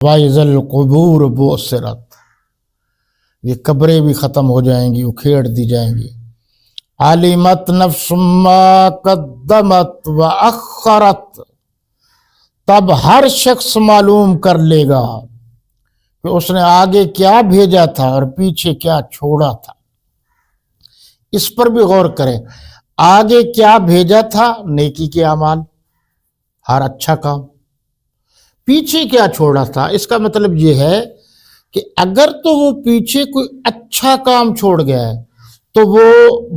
وَإِذَا الْقُبُورُ بُعْثِرَتْ، یہ قبریں بھی ختم ہو جائیں گی، اکھیڑ دی جائیں گی۔ عَلِمَتْ نَفْسٌ مَّا قَدَّمَتْ وَأَخَّرَتْ، تب ہر شخص معلوم کر لے گا کہ اس نے آگے کیا بھیجا تھا اور پیچھے کیا چھوڑا تھا۔ اس پر بھی غور کریں، آگے کیا بھیجا تھا، نیکی کے اعمال، ہر اچھا کام، پیچھے کیا چھوڑا تھا۔ اس کا مطلب یہ ہے کہ اگر تو وہ پیچھے کوئی اچھا کام چھوڑ گیا ہے تو وہ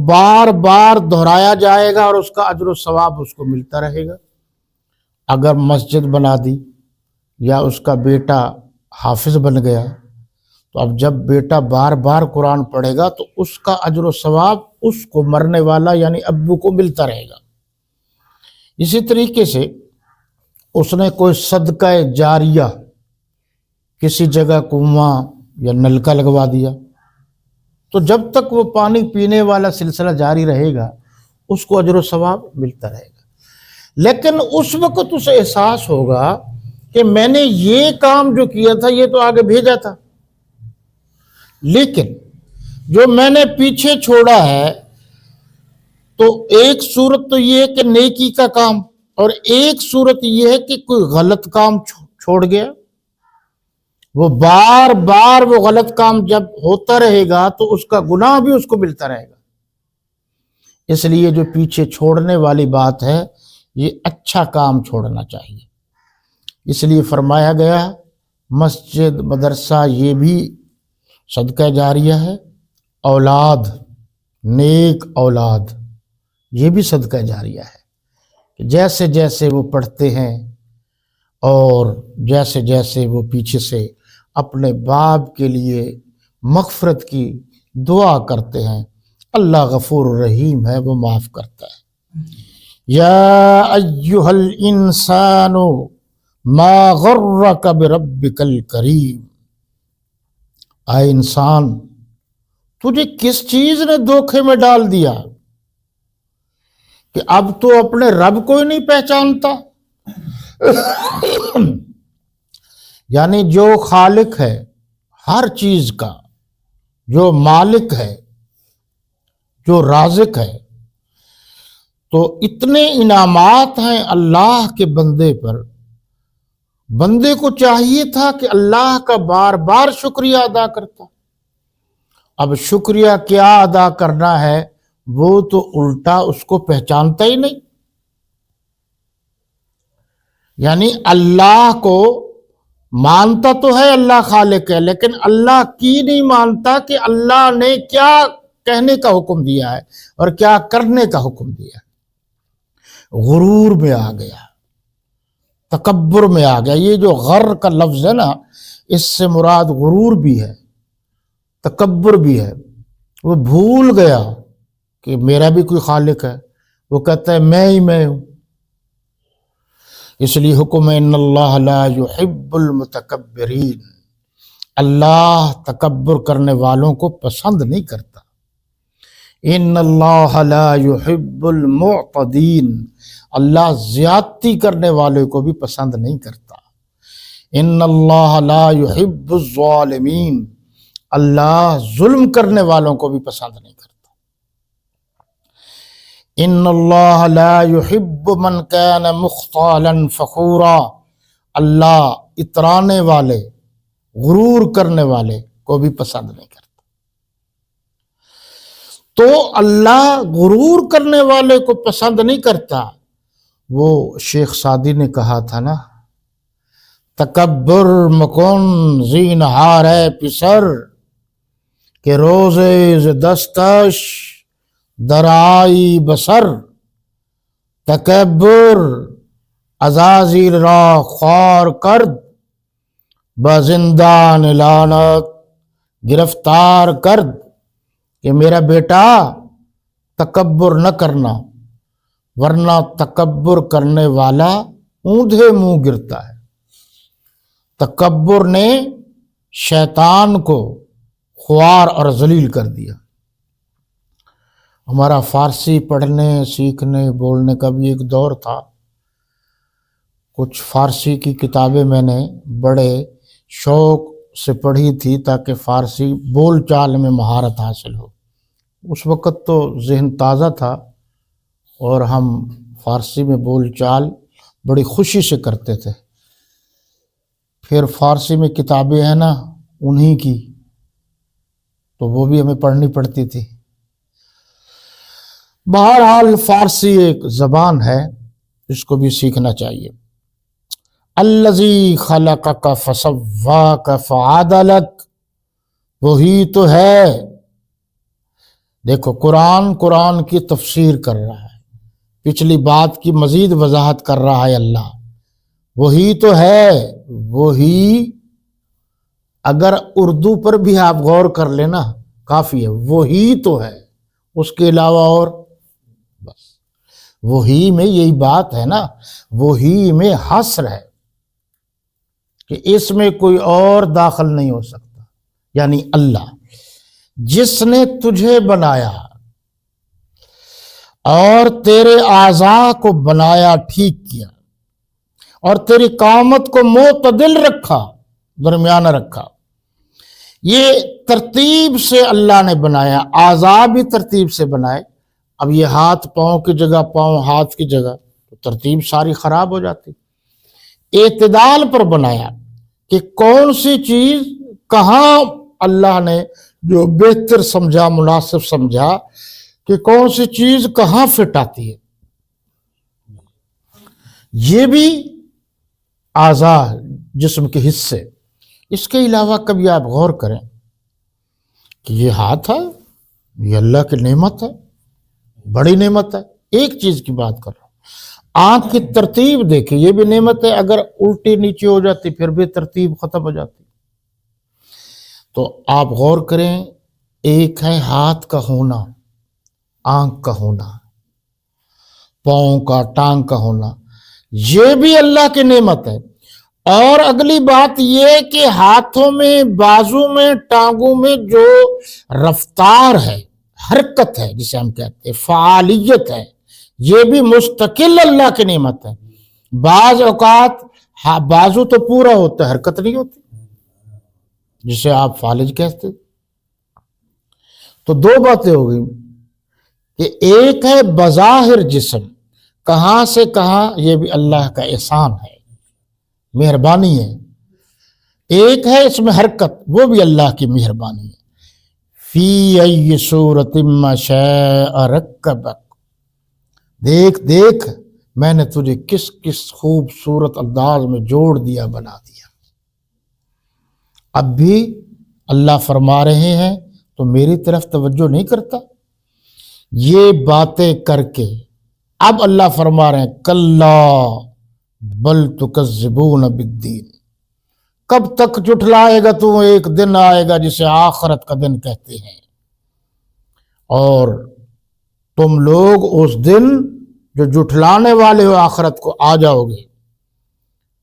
بار بار دہرایا جائے گا اور اس کا اجر و ثواب اس کو ملتا رہے گا۔ اگر مسجد بنا دی یا اس کا بیٹا حافظ بن گیا تو اب جب بیٹا بار بار قرآن پڑھے گا تو اس کا اجر و ثواب اس کو مرنے والا یعنی ابو کو ملتا رہے گا۔ اسی طریقے سے اس نے کوئی صدقہ جاریہ کسی جگہ کنواں یا نلکا لگوا دیا تو جب تک وہ پانی پینے والا سلسلہ جاری رہے گا اس کو اجر و ثواب ملتا رہے گا۔ لیکن اس وقت اسے احساس ہوگا کہ میں نے یہ کام جو کیا تھا یہ تو آگے بھیجا تھا، لیکن جو میں نے پیچھے چھوڑا ہے تو ایک صورت تو یہ ہے کہ نیکی کا کام، اور ایک صورت یہ ہے کہ کوئی غلط کام چھوڑ گیا۔ وہ بار بار وہ غلط کام جب ہوتا رہے گا تو اس کا گناہ بھی اس کو ملتا رہے گا۔ اس لیے جو پیچھے چھوڑنے والی بات ہے یہ اچھا کام چھوڑنا چاہیے۔ اس لیے فرمایا گیا مسجد مدرسہ یہ بھی صدقہ جاریہ ہے، اولاد، نیک اولاد یہ بھی صدقہ جاریہ ہے۔ جیسے جیسے وہ پڑھتے ہیں اور جیسے جیسے وہ پیچھے سے اپنے باپ کے لیے مغفرت کی دعا کرتے ہیں، اللہ غفور رحیم ہے، وہ معاف کرتا ہے۔ یا ایہا الانسان ما غرک بربک الکریم، اے انسان تجھے کس چیز نے دھوکے میں ڈال دیا کہ اب تو اپنے رب کو ہی نہیں پہچانتا۔ یعنی جو خالق ہے ہر چیز کا، جو مالک ہے، جو رازق ہے، تو اتنے انعامات ہیں اللہ کے بندے پر، بندے کو چاہیے تھا کہ اللہ کا بار بار شکریہ ادا کرتا۔ اب شکریہ کیا ادا کرنا ہے، وہ تو الٹا اس کو پہچانتا ہی نہیں۔ یعنی اللہ کو مانتا تو ہے اللہ خالق ہے، لیکن اللہ کی نہیں مانتا کہ اللہ نے کیا کہنے کا حکم دیا ہے اور کیا کرنے کا حکم دیا ہے۔ غرور میں آ گیا، تکبر میں آ گیا۔ یہ جو غر کا لفظ ہے نا، اس سے مراد غرور بھی ہے، تکبر بھی ہے۔ وہ بھول گیا کہ میرا بھی کوئی خالق ہے، وہ کہتا ہے میں ہی میں ہوں۔ اس لیے حکم ہے ان اللہ لا یحب المتکبرین، اللہ تکبر کرنے والوں کو پسند نہیں کرتا۔ ان اللہ لا یحب المعتدین، اللہ زیادتی کرنے والے کو بھی پسند نہیں کرتا۔ ان اللہ لا یحب الظالمین، اللہ ظلم کرنے والوں کو بھی پسند نہیں کرتا۔ ان اللہ لا یحب من کان مختالا فخورا، اللہ اترانے والے، غرور کرنے والے کو بھی پسند نہیں کرتا۔ تو اللہ غرور کرنے والے کو پسند نہیں کرتا۔ وہ شیخ سعدی نے کہا تھا نا، تکبر مکن زینہار ہے پسر، کہ روزے ز دستش درائی بسر، تکبر عزازیل را خوار کرد، بزندان لعنت گرفتار کرد، کہ میرا بیٹا تکبر نہ کرنا، ورنہ تکبر کرنے والا اوندھے منہ گرتا ہے۔ تکبر نے شیطان کو خوار اور ذلیل کر دیا۔ ہمارا فارسی پڑھنے، سیکھنے، بولنے کا بھی ایک دور تھا۔ کچھ فارسی کی کتابیں میں نے بڑے شوق سے پڑھی تھی تاکہ فارسی بول چال میں مہارت حاصل ہو۔ اس وقت تو ذہن تازہ تھا اور ہم فارسی میں بول چال بڑی خوشی سے کرتے تھے۔ پھر فارسی میں کتابیں ہیں نا انہی کی، تو وہ بھی ہمیں پڑھنی پڑتی تھی۔ بہرحال فارسی ایک زبان ہے، اس کو بھی سیکھنا چاہیے۔ الذی خلقک فسواک فعدلک، وہی تو ہے۔ دیکھو قرآن کی تفسیر کر رہا ہے، پچھلی بات کی مزید وضاحت کر رہا ہے اللہ۔ وہی تو ہے، وہی اگر اردو پر بھی آپ غور کر لینا کافی ہے، وہی تو ہے، اس کے علاوہ اور بس وہی میں یہی بات ہے نا، وہی میں حصر ہے کہ اس میں کوئی اور داخل نہیں ہو سکتا، یعنی اللہ جس نے تجھے بنایا اور تیرے اعضاء کو بنایا، ٹھیک کیا، اور تیری قامت کو معتدل رکھا، درمیانہ رکھا۔ یہ ترتیب سے اللہ نے بنایا، اعضاء بھی ترتیب سے بنائے۔ اب یہ ہاتھ پاؤں کی جگہ پاؤں ہاتھ کی جگہ، تو ترتیب ساری خراب ہو جاتی۔ اعتدال پر بنایا کہ کون سی چیز کہاں اللہ نے جو بہتر سمجھا، مناسب سمجھا کہ کون سی چیز کہاں فٹ آتی ہے۔ یہ بھی اعضاء جسم کے حصے۔ اس کے علاوہ کبھی آپ غور کریں کہ یہ ہاتھ ہے، یہ اللہ کی نعمت ہے، بڑی نعمت ہے۔ ایک چیز کی بات کر رہا ہوں، آنکھ کی ترتیب دیکھیں، یہ بھی نعمت ہے، اگر الٹی نیچے ہو جاتی پھر بھی ترتیب ختم ہو جاتی۔ تو آپ غور کریں، ایک ہے ہاتھ کا ہونا، آنکھ کا ہونا، پاؤں کا ٹانگ کا ہونا، یہ بھی اللہ کی نعمت ہے۔ اور اگلی بات یہ کہ ہاتھوں میں، بازو میں، ٹانگوں میں جو رفتار ہے، حرکت ہے، جسے ہم کہتے ہیں فعالیت ہے، یہ بھی مستقل اللہ کی نعمت ہے۔ بعض اوقات بازو تو پورا ہوتا ہے، حرکت نہیں ہوتی، جسے آپ فالج کہتے۔ تو دو باتیں ہو گئی کہ ایک ہے بظاہر جسم، کہاں سے کہاں، یہ بھی اللہ کا احسان ہے، مہربانی ہے۔ ایک ہے اس میں حرکت، وہ بھی اللہ کی مہربانی ہے۔ فی ای صورت ما شاء رکبک، دیکھ دیکھ میں نے تجھے کس کس خوبصورت انداز میں جوڑ دیا، بنا دیا۔ اب بھی اللہ فرما رہے ہیں تو میری طرف توجہ نہیں کرتا؟ یہ باتیں کر کے اب اللہ فرما رہے ہیں کلا بل تکذبون بالدین، کب تک جھٹلائے گا تو ایک دن آئے گا جسے آخرت کا دن کہتے ہیں، اور تم لوگ اس دن جو جھٹلانے والے ہو آخرت کو آ جاؤ گے۔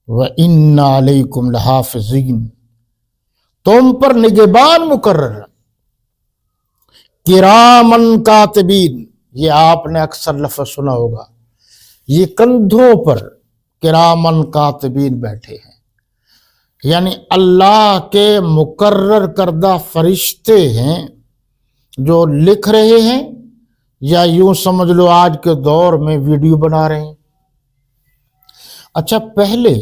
وَإِنَّ عَلَيْكُمْ لَحَافِظِينَ، تم پر نگہبان مقرر، کرامن کاتبین، یہ آپ نے اکثر لفظ سنا ہوگا، یہ کندھوں پر کرامن کاتبین بیٹھے ہیں، یعنی اللہ کے مقرر کردہ فرشتے ہیں جو لکھ رہے ہیں، یا یوں سمجھ لو آج کے دور میں ویڈیو بنا رہے ہیں۔ اچھا، پہلے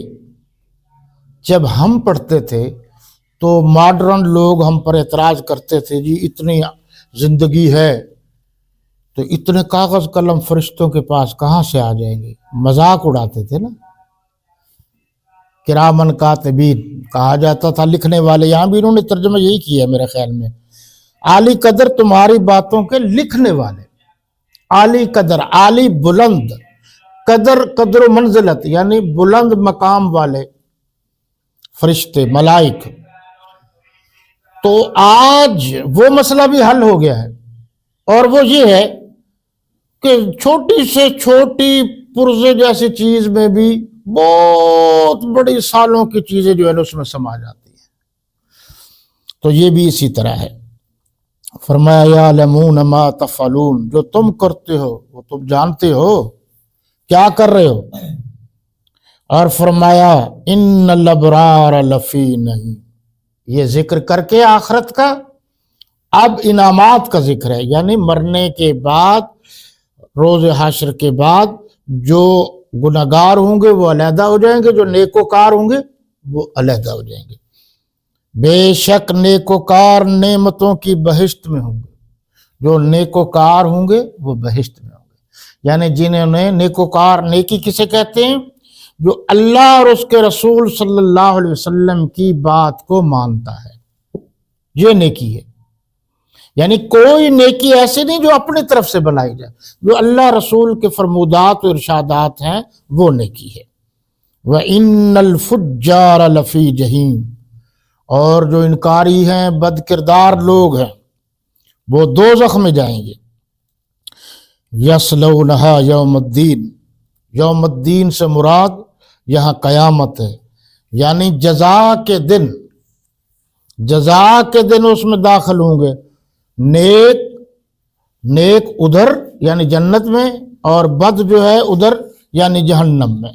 جب ہم پڑھتے تھے تو ماڈرن لوگ ہم پر اعتراض کرتے تھے، جی اتنی زندگی ہے تو اتنے کاغذ قلم فرشتوں کے پاس کہاں سے آ جائیں گے، مذاق اڑاتے تھے نا۔ کرامن کاتبین کہا جاتا تھا، لکھنے والے، یہاں بھی انہوں نے ترجمہ یہی کیا ہے میرے خیال میں، عالی قدر تمہاری باتوں کے لکھنے والے۔ عالی قدر، عالی بلند، قدر قدر و منزلت، یعنی بلند مقام والے فرشتے، ملائک۔ تو آج وہ مسئلہ بھی حل ہو گیا ہے، اور وہ یہ ہے کہ چھوٹی سے چھوٹی پرزے جیسی چیز میں بھی بہت بڑی سالوں کی چیزیں جو ہے اس میں سما جاتی ہیں۔ تو یہ بھی اسی طرح ہے۔ فرمایا یعلمون ما تفعلون، جو تم کرتے ہو وہ تم جانتے ہو، کیا کر رہے ہو۔ اور فرمایا ان الابرار لفی نعیم، یہ ذکر کر کے آخرت کا اب انعامات کا ذکر ہے، یعنی مرنے کے بعد روز حشر کے بعد جو گناہگار ہوں گے وہ علیحدہ ہو جائیں گے، جو نیکوکار ہوں گے وہ علیحدہ ہو جائیں گے۔ بے شک نیکوکار نعمتوں کی بہشت میں ہوں گے، جو نیکوکار ہوں گے وہ بہشت میں ہوں گے، یعنی جنہوں نے نیکوکار، نیکی کسے کہتے ہیں؟ جو اللہ اور اس کے رسول صلی اللہ علیہ وسلم کی بات کو مانتا ہے، یہ نیکی ہے۔ یعنی کوئی نیکی ایسی نہیں جو اپنی طرف سے بنائی جائے، جو اللہ رسول کے فرمودات و ارشادات ہیں وہ نیکی ہے۔ وَإِنَّ الْفُجَّارَ لَفِي جَحِيمٍ، اور جو انکاری ہیں، بد کردار لوگ ہیں، وہ دوزخ میں جائیں گے۔ يَصْلَوْنَهَا يَوْمَ الدِّينِ، یوم الدین سے مراد یہاں قیامت ہے، یعنی جزا کے دن، جزا کے دن اس میں داخل ہوں گے۔ نیک ادھر یعنی جنت میں، اور بد جو ہے ادھر یعنی جہنم میں۔